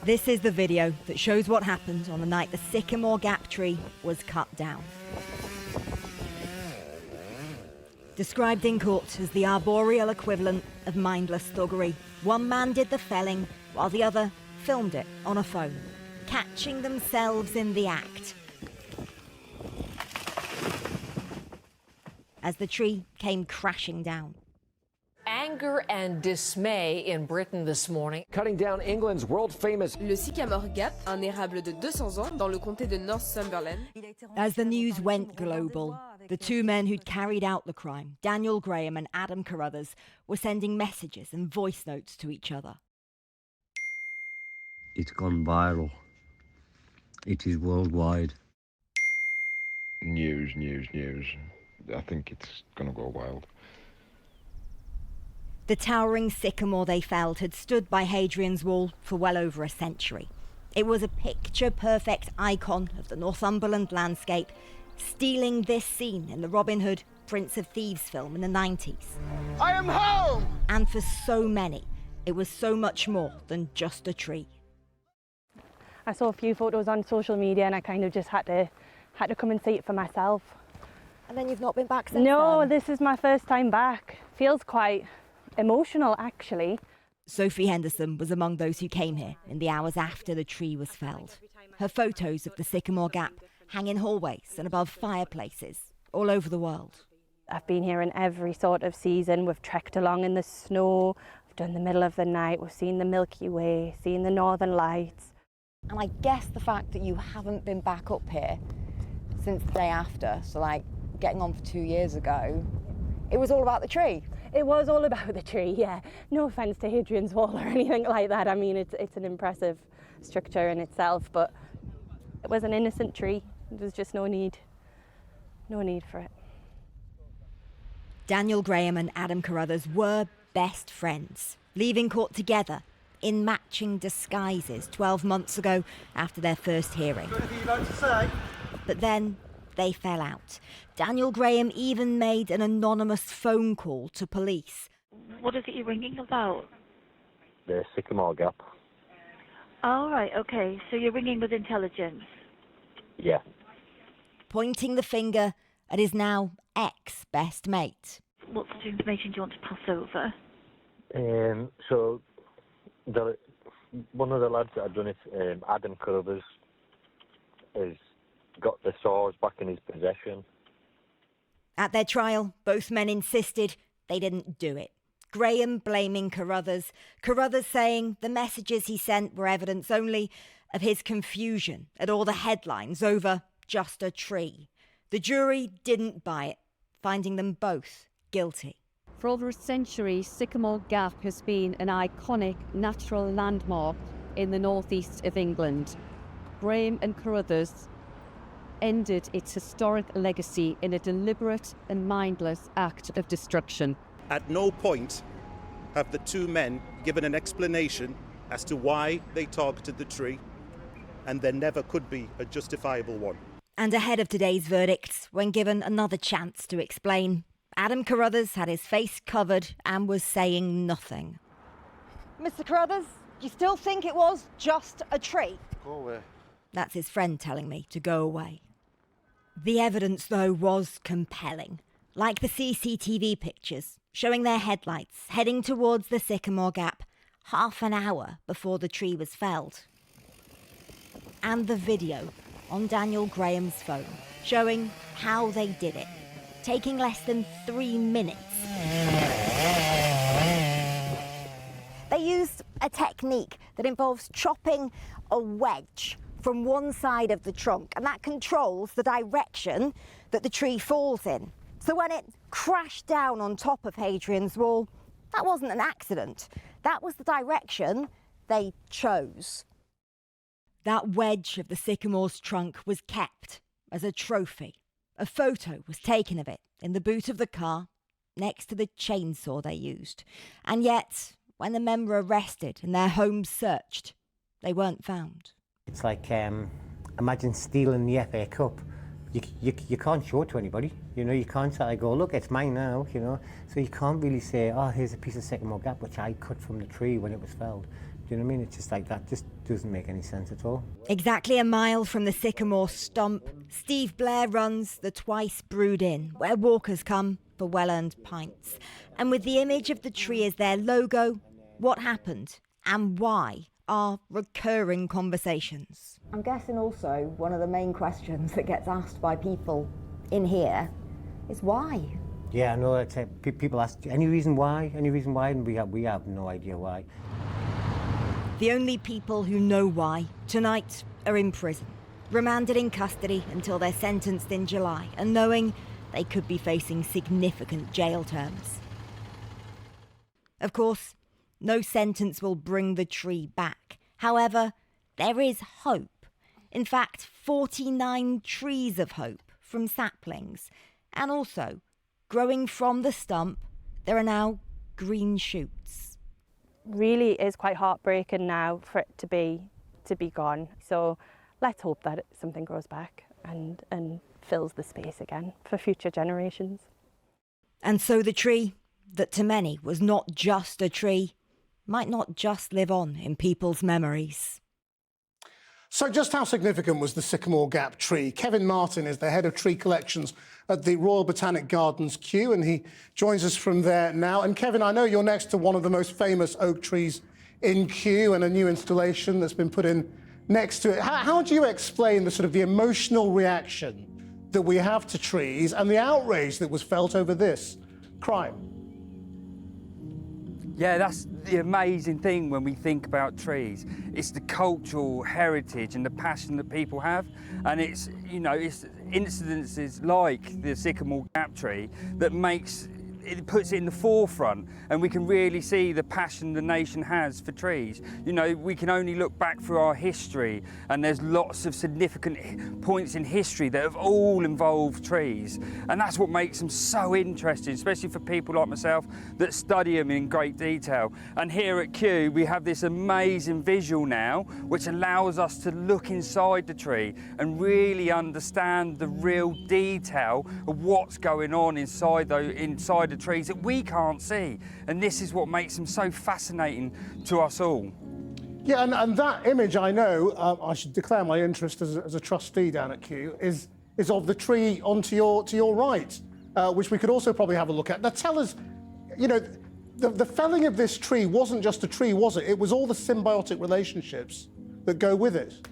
This is the video that shows what happened on the night the Sycamore Gap tree was cut down. Described in court as the arboreal equivalent of mindless thuggery, one man did the felling while the other filmed it on a phone, catching themselves in the act. As the tree came crashing down. Anger and dismay in Britain this morning. Cutting down England's world-famous... Le Sycamore Gap, un érable de 200 ans dans le comté de Northumberland. As the news went global, the two men who'd carried out the crime, Daniel Graham and Adam Carruthers, were sending messages and voice notes to each other. It's gone viral. It is worldwide. News. I think it's going to go wild. The towering sycamore they felled had stood by Hadrian's wall for well over a century. It was a picture-perfect icon of the Northumberland landscape, stealing this scene in the Robin Hood, Prince of Thieves film in the 90s. I am home! And for so many, it was so much more than just a tree. I saw a few photos on social media and I kind of just had to come and see it for myself. And then you've not been back since No, then? This is my first time back. Feels quite emotional, actually. Sophie Henderson was among those who came here in the hours after the tree was felled. Her photos of the Sycamore Gap hang in hallways and above fireplaces all over the world. I've been here in every sort of season. We've trekked along in the snow, we've done the middle of the night, we've seen the Milky Way, seen the Northern Lights. And I guess the fact that you haven't been back up here since the day after, so like getting on for 2 years ago, it was all about the tree. It was all about the tree, yeah. No offence to Hadrian's Wall or anything like that. I mean, it's an impressive structure in itself, but it was an innocent tree. There was just no need for it. Daniel Graham and Adam Carruthers were best friends, leaving court together in matching disguises 12 months ago after their first hearing. Anything you'd like to say? But then they fell out. Daniel Graham even made an anonymous phone call to police. What is it you're ringing about? The Sycamore Gap. Oh, right, okay. So you're ringing with intelligence? Yeah. Pointing the finger at his now ex-best mate. What sort of information do you want to pass over? So, one of the lads that had done it, Adam Carruthers, has got the saws back in his possession. At their trial, both men insisted they didn't do it. Graham blaming Carruthers, Carruthers saying the messages he sent were evidence only of his confusion at all the headlines over just a tree. The jury didn't buy it, finding them both guilty. For over a century, Sycamore Gap has been an iconic natural landmark in the northeast of England. Graham and Carruthers ended its historic legacy in a deliberate and mindless act of destruction. At no point have the two men given an explanation as to why they targeted the tree, and there never could be a justifiable one. And ahead of today's verdicts, when given another chance to explain, Adam Carruthers had his face covered and was saying nothing. Mr. Carruthers, do you still think it was just a tree? Go away. That's his friend telling me to go away. The evidence, though, was compelling, like the CCTV pictures showing their headlights heading towards the Sycamore Gap half an hour before the tree was felled. And the video on Daniel Graham's phone showing how they did it, taking less than 3 minutes. They used a technique that involves chopping a wedge from one side of the trunk, and that controls the direction that the tree falls in. So when it crashed down on top of Hadrian's Wall, that wasn't an accident. That was the direction they chose. That wedge of the sycamore's trunk was kept as a trophy. A photo was taken of it in the boot of the car next to the chainsaw they used. And yet, when the men were arrested and their homes searched, they weren't found. It's like, imagine stealing the FA Cup. You can't show it to anybody, you know, you can't say, go, look, it's mine now, you know. So you can't really say, oh, here's a piece of Sycamore Gap which I cut from the tree when it was felled. Do you know what I mean? It's just like that just doesn't make any sense at all. Exactly a mile from the Sycamore stump, Steve Blair runs the Twice Brewed Inn, where walkers come for well-earned pints. And with the image of the tree as their logo, what happened and why are recurring conversations. I'm guessing also one of the main questions that gets asked by people in here is why? Yeah, I know. People ask, any reason why? Any reason why? And we have no idea why. The only people who know why tonight are in prison, remanded in custody until they're sentenced in July, and knowing they could be facing significant jail terms. Of course, no sentence will bring the tree back. However, there is hope. In fact, 49 trees of hope from saplings. And also, growing from the stump, there are now green shoots. Really is quite heartbreaking now for it to be gone. So let's hope that something grows back and fills the space again for future generations. And so the tree, that to many was not just a tree, might not just live on in people's memories. So just how significant was the Sycamore Gap tree? Kevin Martin is the head of tree collections at the Royal Botanic Gardens, Kew, and he joins us from there now. And Kevin, I know you're next to one of the most famous oak trees in Kew and a new installation that's been put in next to it. How do you explain the sort of the emotional reaction that we have to trees and the outrage that was felt over this crime? Yeah, that's the amazing thing when we think about trees. It's the cultural heritage and the passion that people have. And it's, you know, it's incidences like the Sycamore Gap tree that puts it in the forefront, and we can really see the passion the nation has for trees. You know, we can only look back through our history, and there's lots of significant points in history that have all involved trees, and that's what makes them so interesting, especially for people like myself that study them in great detail. And here at Kew we have this amazing visual now which allows us to look inside the tree and really understand the real detail of what's going on inside the trees that we can't see, and this is what makes them so fascinating to us all. Yeah, and that image, I know, I should declare my interest as a trustee down at Kew, is of the tree to your right, which we could also probably have a look at. Now tell us, you know, the felling of this tree wasn't just a tree, was it? It was all the symbiotic relationships that go with it.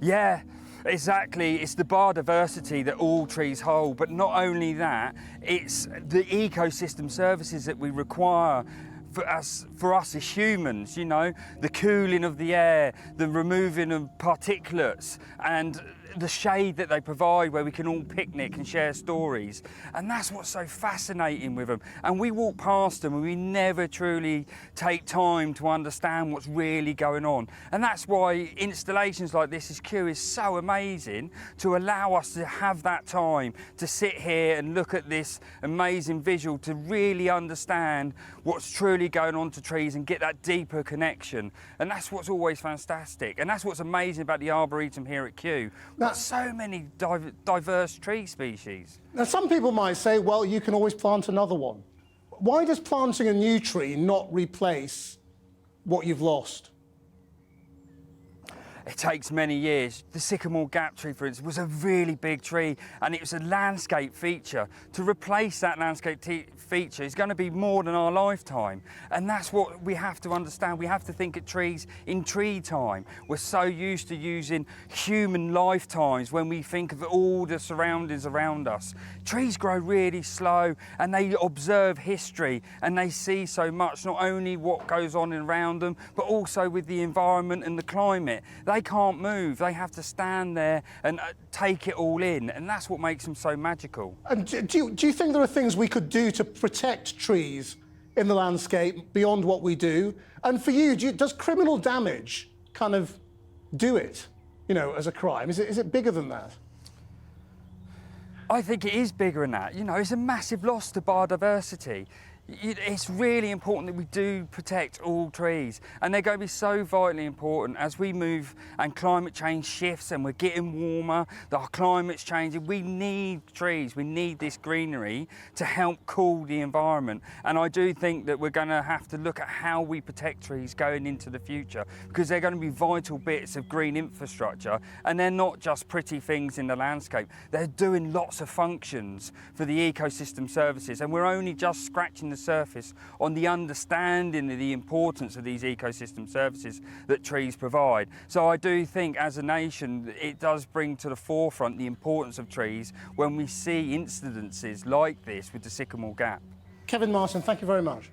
Yeah. Exactly, it's the biodiversity that all trees hold, but not only that, it's the ecosystem services that we require for us as humans, you know, the cooling of the air, the removing of particulates, and the shade that they provide where we can all picnic and share stories. And that's what's so fascinating with them. And we walk past them and we never truly take time to understand what's really going on. And that's why installations like this Kew is so amazing, to allow us to have that time to sit here and look at this amazing visual, to really understand what's truly going on to trees and get that deeper connection. And that's what's always fantastic. And that's what's amazing about the Arboretum here at Kew. Got so many diverse tree species. Now, some people might say, well, you can always plant another one. Why does planting a new tree not replace what you've lost? It takes many years. The Sycamore Gap tree, for instance, was a really big tree, and it was a landscape feature. To replace that landscape feature is going to be more than our lifetime. And that's what we have to understand. We have to think of trees in tree time. We're so used to using human lifetimes when we think of all the surroundings around us. Trees grow really slow, and they observe history, and they see so much, not only what goes on around them, but also with the environment and the climate. They can't move, they have to stand there and take it all in, and that's what makes them so magical. And do you think there are things we could do to protect trees in the landscape beyond what we do? And for you, does criminal damage kind of do it, you know, as a crime? Is it bigger than that? I think it is bigger than that. You know, it's a massive loss to biodiversity. it's really important that we do protect all trees, and they're going to be so vitally important as we move and climate change shifts and we're getting warmer, our climate's changing. We need trees, we need this greenery to help cool the environment, and I do think that we're going to have to look at how we protect trees going into the future, because they're going to be vital bits of green infrastructure, and they're not just pretty things in the landscape. They're doing lots of functions for the ecosystem services, and we're only just scratching the surface on the understanding of the importance of these ecosystem services that trees provide. So I do think as a nation it does bring to the forefront the importance of trees when we see incidences like this with the Sycamore Gap. Kevin Martin, thank you very much.